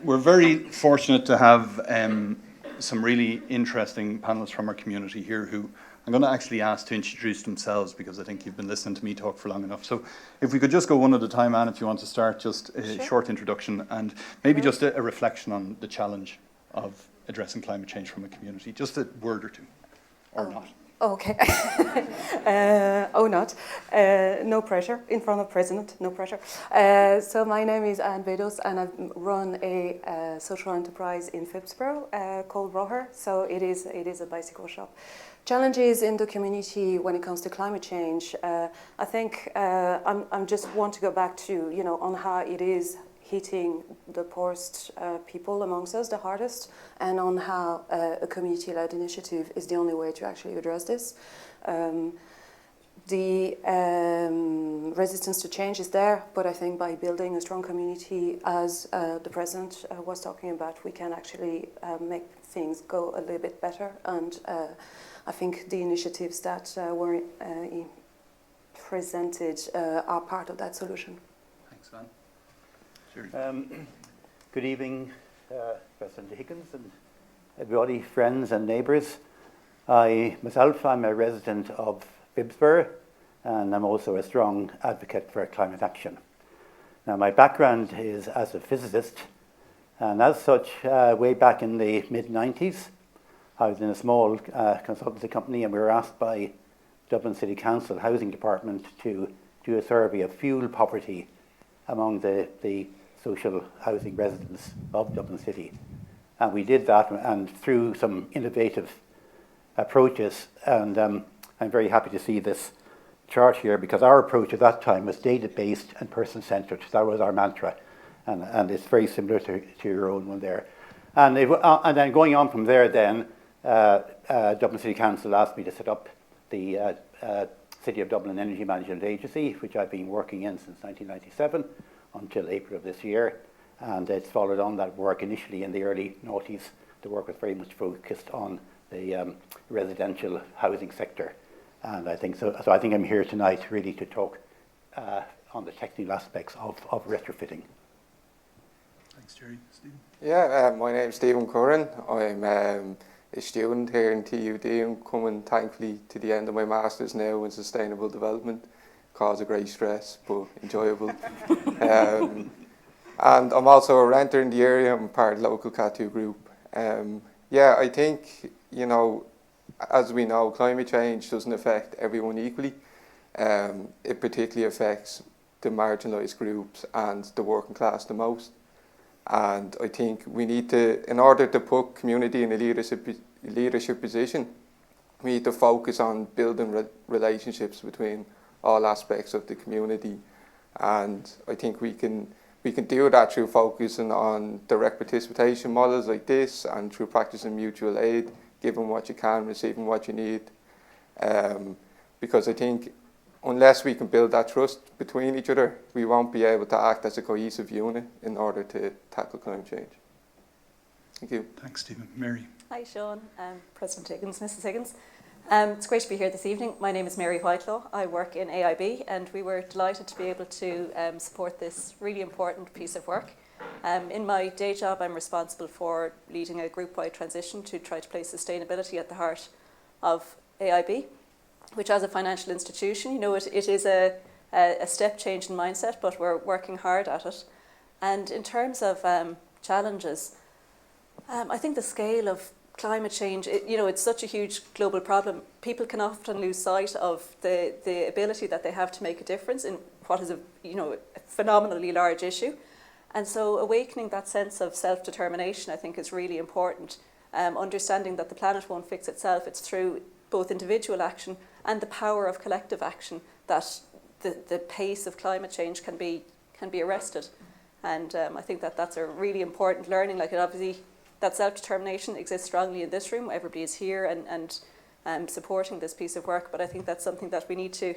We're very fortunate to have some really interesting panelists from our community here who I'm going to actually ask to introduce themselves, because I think you've been listening to me talk for long enough. So if we could just go one at a time, Anne, if you want to start, just a short introduction and maybe just a reflection on the challenge of addressing climate change from a community. Just a word or two, or not. Okay. No pressure. In front of President, no pressure. So my name is Anne Bedos, and I run a social enterprise in Phibsborough called Roher. So it is a bicycle shop. Challenges in the community when it comes to climate change. I think I'm just want to go back to on how it is hitting the poorest people amongst us the hardest, and on how a community-led initiative is the only way to actually address this. The resistance to change is there, but I think by building a strong community, as the President was talking about, we can actually make things go a little bit better. And I think the initiatives that were presented are part of that solution. Thanks, Van. Good evening, President Higgins and everybody, friends and neighbours. I'm a resident of Phibsborough, and I'm also a strong advocate for climate action. Now, my background is as a physicist, and as such, way back in the mid-90s, I was in a small consultancy company, and we were asked by Dublin City Council Housing Department to do a survey of fuel poverty among the social housing residents of Dublin City. And we did that, and through some innovative approaches, and I'm very happy to see this chart here, because our approach at that time was data-based and person-centred. That was our mantra, and it's very similar to your own one there. And then going on from there then, Dublin City Council asked me to set up the City of Dublin Energy Management Agency, which I've been working in since 1997 until April of this year. And it's followed on that work. Initially in the early noughties, the work was very much focused on the residential housing sector. And I think so I think I'm here tonight really to talk on the technical aspects of retrofitting. Thanks, Jerry. Stephen? Yeah, my name's Stephen Curran. I'm a student here in TUD. I'm coming, thankfully, to the end of my Masters now in Sustainable Development. Cause a great stress, but enjoyable. And I'm also a renter in the area. I'm part of the local Cat2 group. Yeah, I think, as we know, climate change doesn't affect everyone equally. It particularly affects the marginalised groups and the working class the most. And I think we need to, in order to put community in a leadership position, we need to focus on building relationships between all aspects of the community. And I think we can do that through focusing on direct participation models like this, and through practicing mutual aid, giving what you can, receiving what you need. Because I think unless we can build that trust between each other, we won't be able to act as a cohesive unit in order to tackle climate change. Thank you. Thanks, Stephen. Mary? Hi, Sean. President Higgins, Mrs. Higgins. It's great to be here this evening. My name is Mary Whitelaw. I work in AIB, and we were delighted to be able to support this really important piece of work. In my day job, I'm responsible for leading a group-wide transition to try to place sustainability at the heart of AIB, which as a financial institution, it is a step change in mindset, but we're working hard at it. And in terms of challenges, I think the scale of climate change, it's such a huge global problem. People can often lose sight of the ability that they have to make a difference in what is a phenomenally large issue. And so awakening that sense of self-determination, I think, is really important. Understanding that the planet won't fix itself. It's through both individual action and the power of collective action that the pace of climate change can be arrested. And I think that's a really important learning. Like, obviously, that self-determination exists strongly in this room. Everybody is here and supporting this piece of work, but I think that's something that we need to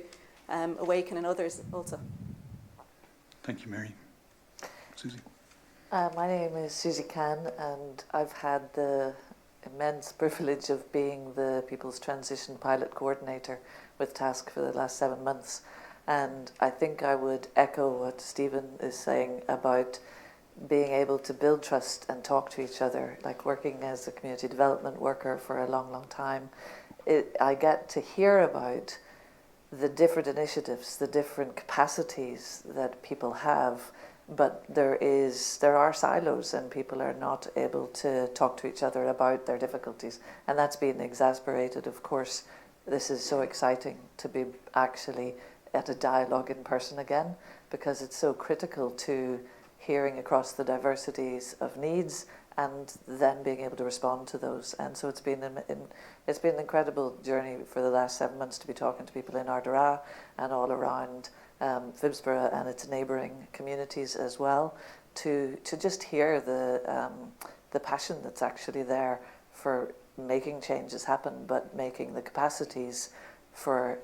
awaken in others also. Thank you, Mary. Susie? My name is Susie Kan, and I've had the immense privilege of being the People's Transition Pilot Coordinator with TASC for the last 7 months. And I think I would echo what Stephen is saying about being able to build trust and talk to each other, like working as a community development worker for a long, long time, I get to hear about the different initiatives, the different capacities that people have, but there are silos and people are not able to talk to each other about their difficulties, and that's been exasperated. Of course, this is so exciting to be actually at a dialogue in person again, because it's so critical to hearing across the diversities of needs and then being able to respond to those. And so it's been an incredible journey for the last 7 months to be talking to people in Ardara and all around Phibsborough and its neighbouring communities as well, to just hear the passion that's actually there for making changes happen, but making the capacities for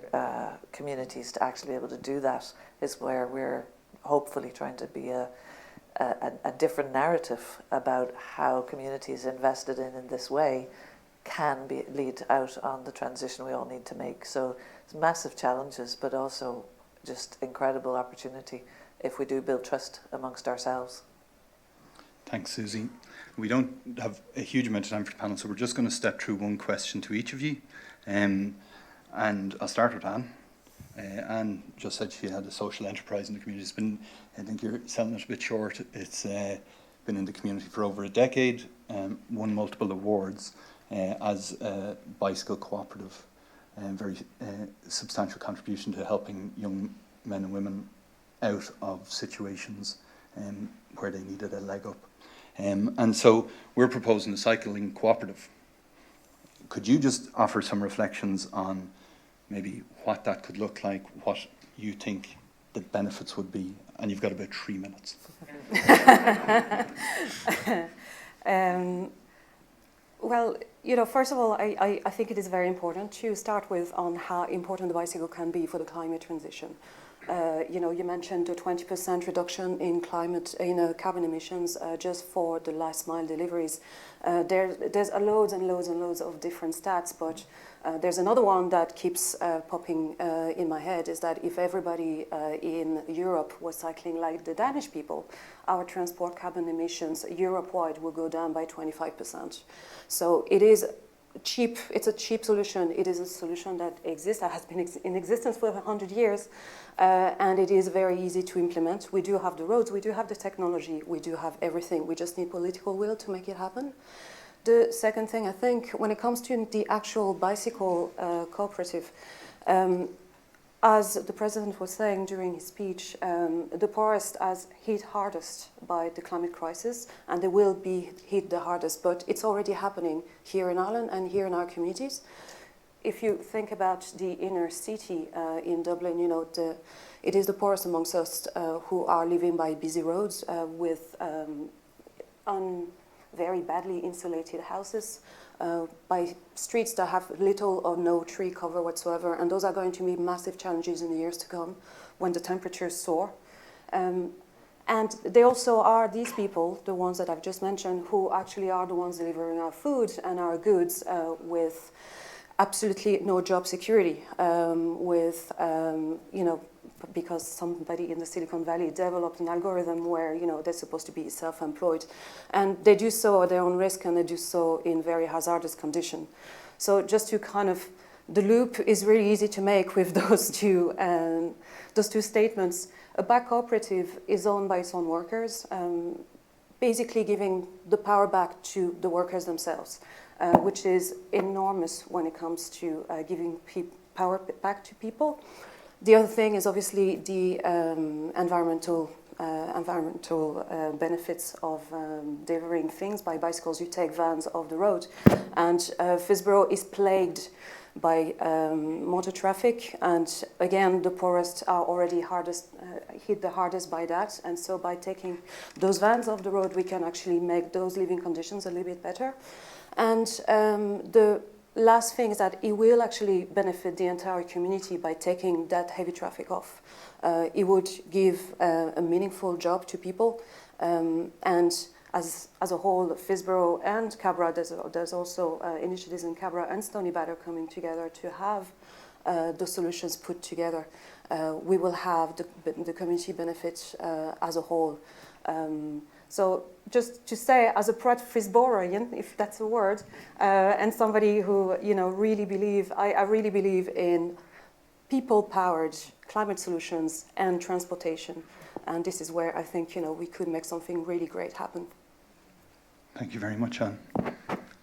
communities to actually be able to do that is where we're hopefully trying to be a different narrative about how communities invested in this way can lead out on the transition we all need to make. So it's massive challenges, but also just incredible opportunity if we do build trust amongst ourselves. Thanks, Susie. We don't have a huge amount of time for the panel, so we're just going to step through one question to each of you. And I'll start with Anne. Anne just said she had a social enterprise in the community. It's been, I think you're selling it a bit short. It's been in the community for over a decade, won multiple awards as a bicycle cooperative, very substantial contribution to helping young men and women out of situations where they needed a leg up. And so we're proposing a cycling cooperative. Could you just offer some reflections on maybe what that could look like, what you think the benefits would be? And you've got about 3 minutes. Well, first of all, I think it is very important to start with on how important the bicycle can be for the climate transition. You mentioned a 20% reduction in carbon emissions just for the last mile deliveries. There's loads and loads and loads of different stats, but there's another one that keeps popping in my head, is that if everybody in Europe was cycling like the Danish people, our transport carbon emissions Europe-wide will go down by 25%. So it is cheap. It's a cheap solution. It is a solution that exists, that has been in existence for 100 years, and it is very easy to implement. We do have the roads, we do have the technology, we do have everything. We just need political will to make it happen. The second thing, I think, when it comes to the actual bicycle cooperative, as the President was saying during his speech, the poorest are hit hardest by the climate crisis, and they will be hit the hardest, but it's already happening here in Ireland and here in our communities. If you think about the inner city in Dublin, it is the poorest amongst us who are living by busy roads with very badly insulated houses, by streets that have little or no tree cover whatsoever, and those are going to be massive challenges in the years to come when the temperatures soar. And they also are these people, the ones that I've just mentioned, who actually are the ones delivering our food and our goods with absolutely no job security, because somebody in the Silicon Valley developed an algorithm where they're supposed to be self-employed, and they do so at their own risk, and they do so in very hazardous condition. So just to the loop is really easy to make with those two statements. A bike cooperative is owned by its own workers, basically giving the power back to the workers themselves, which is enormous when it comes to giving power back to people. The other thing is obviously the environmental benefits of delivering things by bicycles. You take vans off the road, and Phibsborough is plagued by motor traffic, and again the poorest are already hit the hardest by that, and so by taking those vans off the road we can actually make those living conditions a little bit better. And the last thing is that it will actually benefit the entire community by taking that heavy traffic off. It would give a meaningful job to people, and as a whole, Phibsborough and Cabra, there's also initiatives in Cabra and Stoneybatter coming together to have the solutions put together. We will have the community benefits as a whole. So just to say, as a proud Frisborian, if that's a word, and somebody who really I really believe in people-powered climate solutions and transportation, and this is where I think we could make something really great happen. Thank you very much, Anne.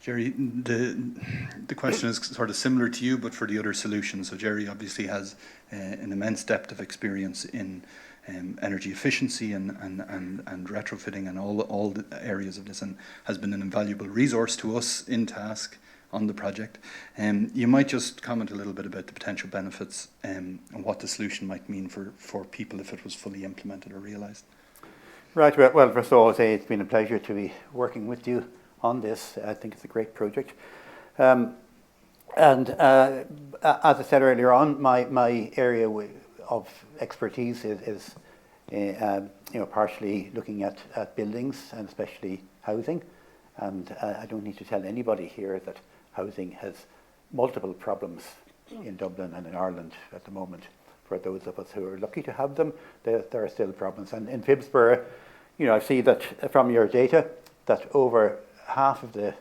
Jerry, the question is sort of similar to you, but for the other solutions. So Jerry obviously has an immense depth of experience in energy efficiency and retrofitting and all the areas of this, and has been an invaluable resource to us in task on the project. You might just comment a little bit about the potential benefits and what the solution might mean for people if it was fully implemented or realised. Right. Well, first of all, I'll say it's been a pleasure to be working with you on this. I think it's a great project. And as I said earlier on, my area of expertise is partially looking at buildings and especially housing. And I don't need to tell anybody here that housing has multiple problems in Dublin and in Ireland at the moment. For those of us who are lucky to have them, there are still problems. And in Phibsborough, I see that from your data that over half of the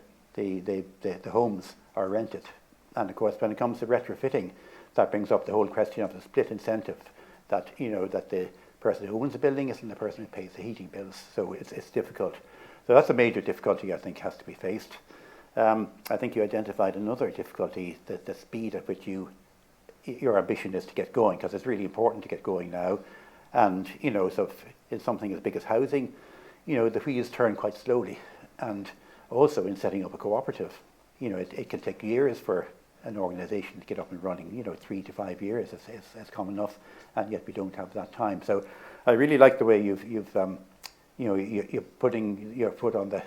homes are rented. And of course, when it comes to retrofitting, that brings up the whole question of the split incentive, that that the person who owns the building isn't the person who pays the heating bills. So it's difficult. So that's a major difficulty I think has to be faced. I think you identified another difficulty, the speed at which your ambition is to get going, because it's really important to get going now. And so if it's something as big as housing, the wheels turn quite slowly. And also in setting up a cooperative, it can take years for an organisation to get up and running. 3 to 5 years is common enough, and yet we don't have that time. So I really like the way you're putting your foot on the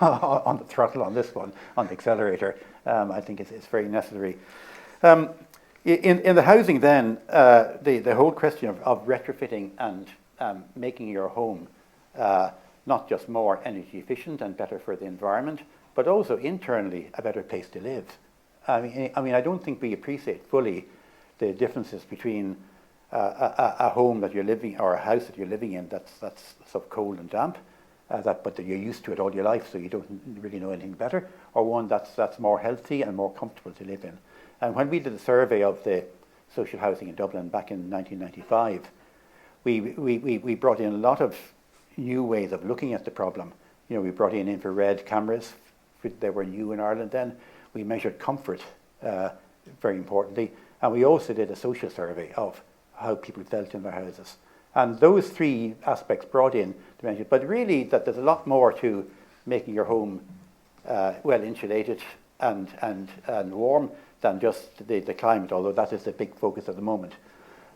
on the throttle on this one, on the accelerator. I think it's very necessary. In the housing then, the whole question of retrofitting and making your home not just more energy efficient and better for the environment, but also internally a better place to live. I mean, I don't think we appreciate fully the differences between a home that you're living, or a house that you're living in that's sort of cold and damp, but you're used to it all your life, so you don't really know anything better, or one that's more healthy and more comfortable to live in. And when we did a survey of the social housing in Dublin back in 1995, we brought in a lot of new ways of looking at the problem. We brought in infrared cameras. They were new in Ireland then. We measured comfort, very importantly, and we also did a social survey of how people felt in their houses. And those three aspects brought in dimension, but really that there's a lot more to making your home well insulated and warm than just the climate, although that is the big focus at the moment.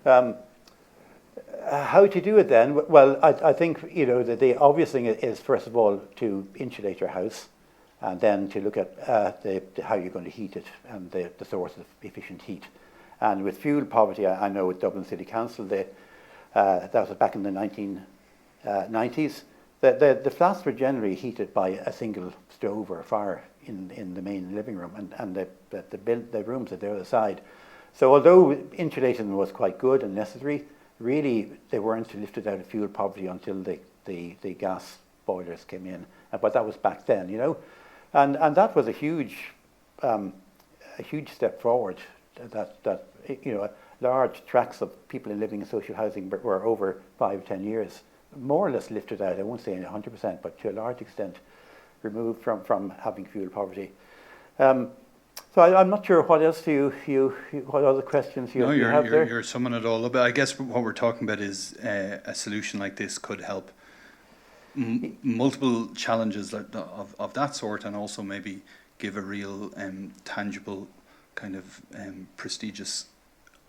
How to do it then? Well, I think the obvious thing is first of all to insulate your house, and then to look at how you're going to heat it and the source of efficient heat. And with fuel poverty, I know with Dublin City Council, that was back in the 1990s, the flats were generally heated by a single stove or fire in the main living room, and the rooms at the other side. So although insulation was quite good and necessary, really they weren't lifted out of fuel poverty until the gas boilers came in. But that was back then, and that was a huge step forward. That large tracts of people living in social housing were over 5 or 10 years more or less lifted out. I won't say 100%, but to a large extent removed from having fuel poverty. So I'm not sure what else what other questions you have there. You're summing it all up. I guess what we're talking about is a solution like this could help multiple challenges of that sort, and also maybe give a real tangible kind of prestigious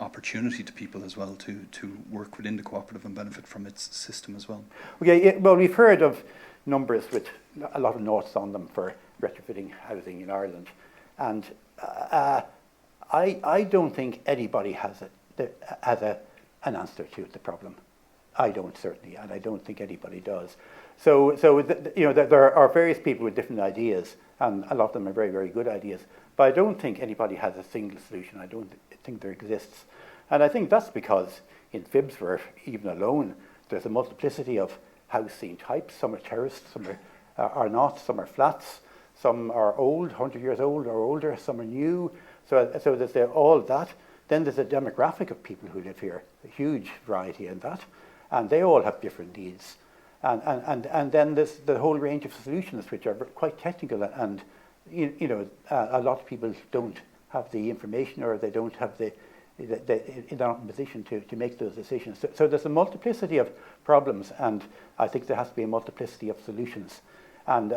opportunity to people as well to work within the cooperative and benefit from its system as well. Okay, well, we've heard of numbers with a lot of noughts on them for retrofitting housing in Ireland, and I don't think anybody has an answer to the problem. I don't, certainly, and I don't think anybody does. So there are various people with different ideas, and a lot of them are very, very good ideas. But I don't think anybody has a single solution. I don't think there exists. And I think that's because in Phibsborough, even alone, there's a multiplicity of housing types. Some are terraced, some are not, some are flats, some are old, 100 years old or older, some are new. So there's all that. Then there's a demographic of people who live here, a huge variety in that, and they all have different needs. And then there's the whole range of solutions which are quite technical, and a lot of people don't have the information, or they don't have they're not in a position to make those decisions. So there's a multiplicity of problems, and I think there has to be a multiplicity of solutions. And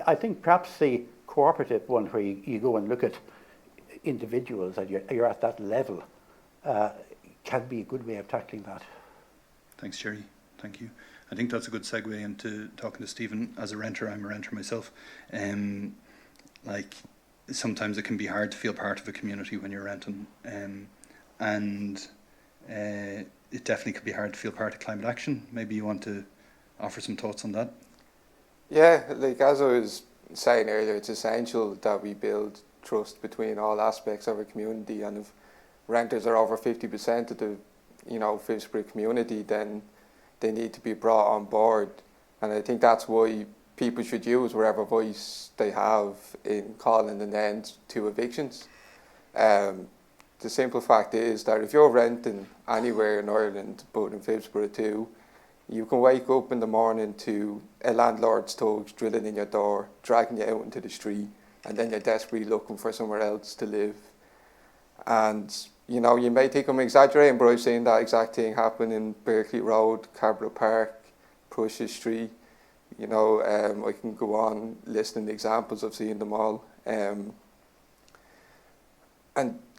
I think perhaps the cooperative one, where you go and look at individuals and you're at that level, can be a good way of tackling that. Thanks, Jerry. Thank you. I think that's a good segue into talking to Stephen. As a renter, I'm a renter myself. Sometimes it can be hard to feel part of a community when you're renting, and it definitely could be hard to feel part of climate action. Maybe you want to offer some thoughts on that? Yeah, like as I was saying earlier, it's essential that we build trust between all aspects of our community, and if renters are over 50% of the Phibsborough community, then they need to be brought on board. And I think that's why people should use whatever voice they have in calling an end to evictions. The simple fact is that if you're renting anywhere in Ireland, but in Phibsborough too, you can wake up in the morning to a landlord's thugs drilling in your door, dragging you out into the street, and then you're desperately looking for somewhere else to live. And you may think I'm exaggerating, but I've seen that exact thing happen in Berkeley Road, Cabra Park, Prussia Street. I can go on listing examples, I've seen them all. And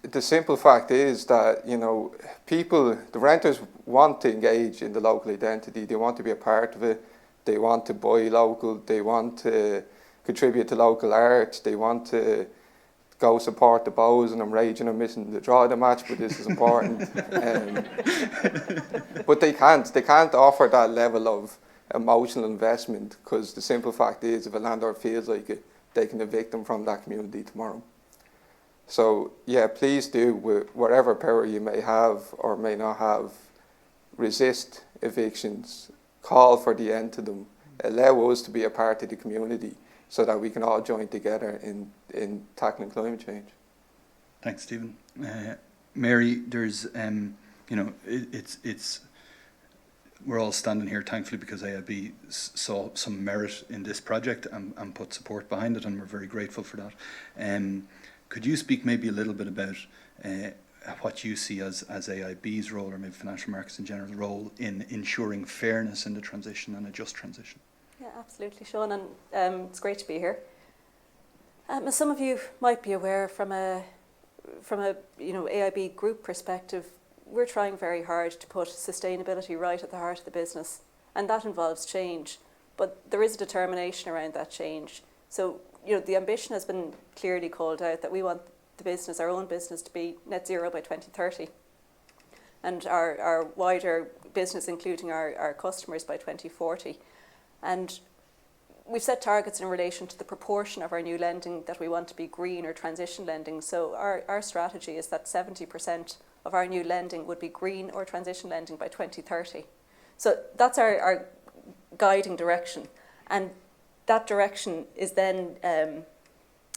the simple fact is that, the renters want to engage in the local identity. They want to be a part of it. They want to buy local. They want to contribute to local art. They want to go support the Bows, and I'm raging I'm missing the draw of the match, but this is important. But they can't offer that level of emotional investment, because the simple fact is, if a landlord feels like it, they can evict them from that community tomorrow. So yeah, please do, with whatever power you may have or may not have, resist evictions, call for the end to them, allow us to be a part of the community, so that we can all join together in tackling climate change. Thanks, Stephen. Mary, there's, it's we're all standing here thankfully because AIB saw some merit in this project and put support behind it, and we're very grateful for that. Could you speak maybe a little bit about what you see as AIB's role, or maybe financial markets in general, role in ensuring fairness in the transition and a just transition? Yeah, absolutely, Sean, and it's great to be here. As some of you might be aware, from a AIB group perspective, we're trying very hard to put sustainability right at the heart of the business, and that involves change. But there is a determination around that change. So, the ambition has been clearly called out that we want the business, our own business, to be net zero by 2030, and our wider business, including our customers, by 2040. And we've set targets in relation to the proportion of our new lending that we want to be green or transition lending. So our strategy is that 70% of our new lending would be green or transition lending by 2030. So that's our guiding direction. And that direction is then,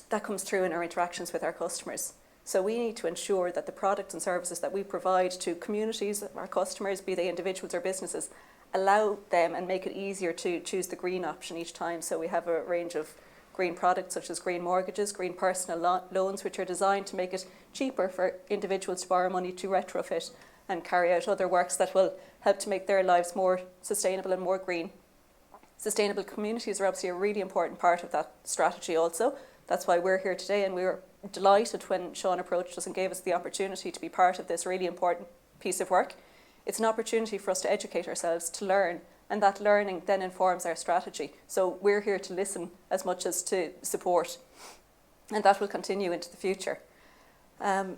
that comes through in our interactions with our customers. So we need to ensure that the products and services that we provide to communities, our customers, be they individuals or businesses, allow them and make it easier to choose the green option each time. So we have a range of green products such as green mortgages, green personal loans, which are designed to make it cheaper for individuals to borrow money to retrofit and carry out other works that will help to make their lives more sustainable and more green. Sustainable communities are obviously a really important part of that strategy also. That's why we're here today, and we were delighted when Sean approached us and gave us the opportunity to be part of this really important piece of work. It's an opportunity for us to educate ourselves, to learn, and that learning then informs our strategy. So we're here to listen as much as to support, and that will continue into the future. So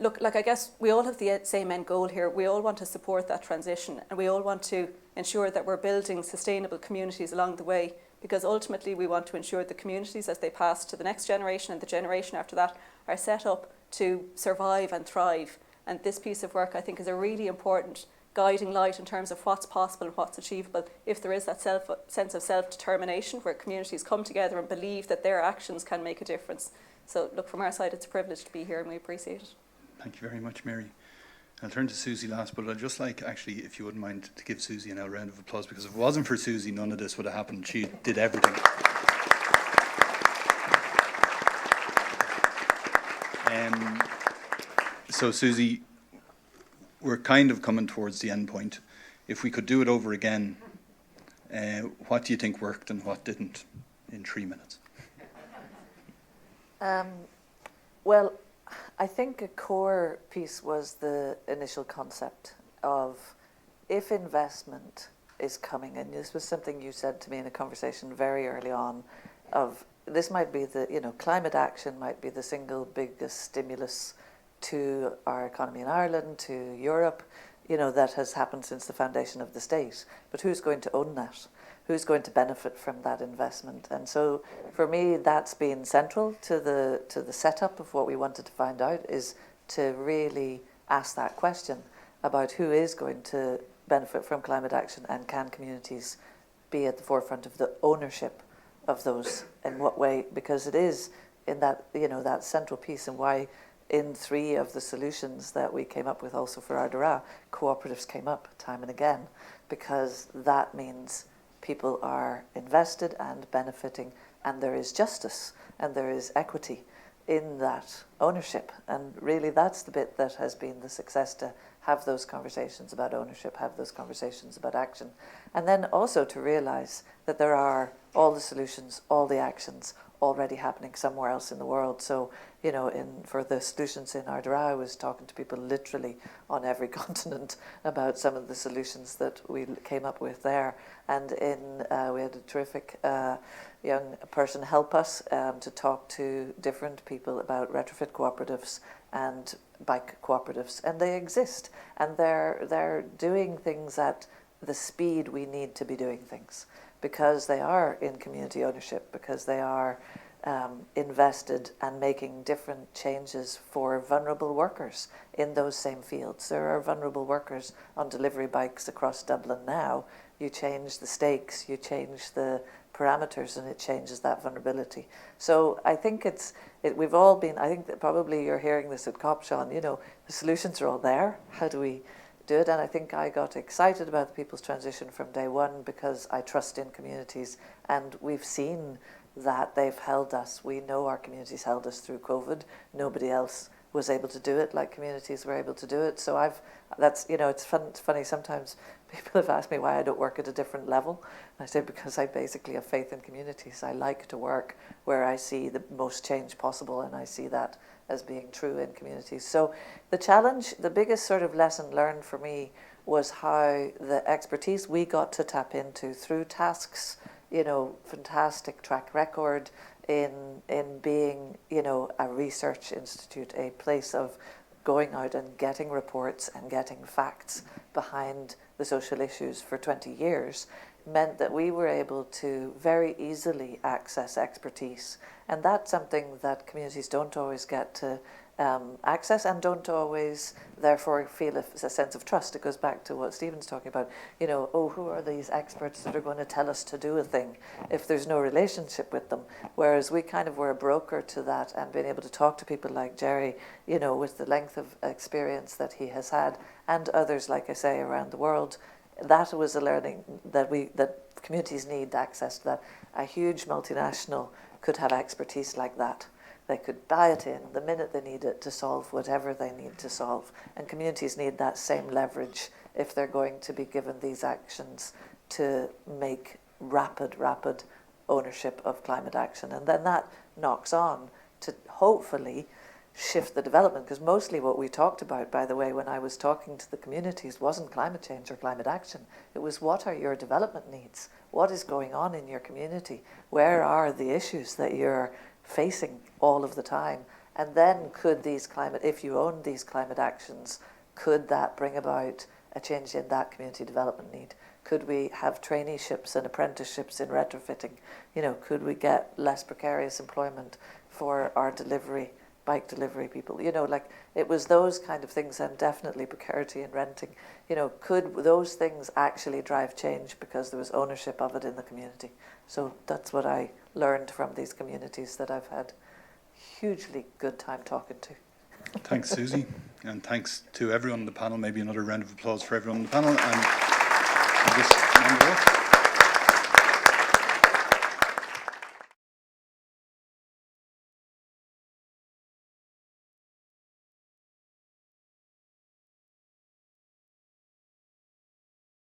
look, I guess we all have the same end goal here. We all want to support that transition, and we all want to ensure that we're building sustainable communities along the way, because ultimately we want to ensure the communities, as they pass to the next generation and the generation after that, are set up to survive and thrive. And this piece of work, I think, is a really important guiding light in terms of what's possible and what's achievable, if there is that sense of self-determination where communities come together and believe that their actions can make a difference. So look, from our side, it's a privilege to be here and we appreciate it. Thank you very much, Mary. I'll turn to Susie last, but I'd just like, actually, if you wouldn't mind, to give Susie a round of applause, because if it wasn't for Susie, none of this would have happened. She did everything. So Susie, we're kind of coming towards the end point. If we could do it over again, what do you think worked and what didn't in 3 minutes? Well, I think a core piece was the initial concept of if investment is coming, and this was something you said to me in a conversation very early on, of this might be the, climate action might be the single biggest stimulus to our economy in Ireland, to Europe, that has happened since the foundation of the state. But who's going to own that? Who's going to benefit from that investment? And so for me, that's been central to the setup of what we wanted to find out, is to really ask that question about who is going to benefit from climate action, and can communities be at the forefront of the ownership of those, in what way? Because it is in that, that central piece, and why in 3 of the solutions that we came up with also for Ardara, cooperatives came up time and again, because that means people are invested and benefiting, and there is justice and there is equity in that ownership. And really that's the bit that has been the success, to have those conversations about ownership, have those conversations about action. And then also to realize that there are all the solutions, all the actions already happening somewhere else in the world. So, for the solutions in Ardara, I was talking to people literally on every continent about some of the solutions that we came up with there. And we had a terrific young person help us to talk to different people about retrofit cooperatives and bike cooperatives, and they exist, and they're doing things at the speed we need to be doing things, because they are in community ownership, because they are invested and making different changes for vulnerable workers in those same fields. There are vulnerable workers on delivery bikes across Dublin now. You change the stakes, you change the parameters, and it changes that vulnerability. So I think we've all been, I think that probably you're hearing this at COP, Sean, the solutions are all there. How do we do it? And I think I got excited about the People's Transition from day one, because I trust in communities, and we've seen that they've held us. We know our communities held us through COVID. Nobody else was able to do it like communities were able to do it. So it's funny, sometimes people have asked me why I don't work at a different level. And I say, because I basically have faith in communities. I like to work where I see the most change possible, and I see that as being true in communities. So the challenge, the biggest sort of lesson learned for me, was how the expertise we got to tap into through tasks, fantastic track record in being, a research institute, a place of going out and getting reports and getting facts behind the social issues for 20 years, meant that we were able to very easily access expertise. And that's something that communities don't always get to access, and don't always therefore feel a sense of trust. It goes back to what Stephen's talking about, who are these experts that are going to tell us to do a thing if there's no relationship with them? Whereas we kind of were a broker to that, and being able to talk to people like Jerry, with the length of experience that he has had, and others, like I say, around the world. That was a learning that communities need access to that. A huge multinational could have expertise like that. They could buy it in the minute they need it to solve whatever they need to solve. And communities need that same leverage if they're going to be given these actions to make rapid ownership of climate action. And then that knocks on to hopefully shift the development, because mostly what we talked about, by the way, when I was talking to the communities, wasn't climate change or climate action. It was, what are your development needs? What is going on in your community? Where are the issues that you're facing all of the time? And then if you own these climate actions, could that bring about a change in that community development need? Could we have traineeships and apprenticeships in retrofitting? Could we get less precarious employment for our delivery bike delivery people. You know, like it was those kind of things, and definitely precarity in renting. You know, could those things actually drive change because there was ownership of it in the community? So that's what I learned from these communities that I've had hugely good time talking to. Thanks, Susie, and thanks to everyone on the panel. Maybe another round of applause for everyone on the panel. And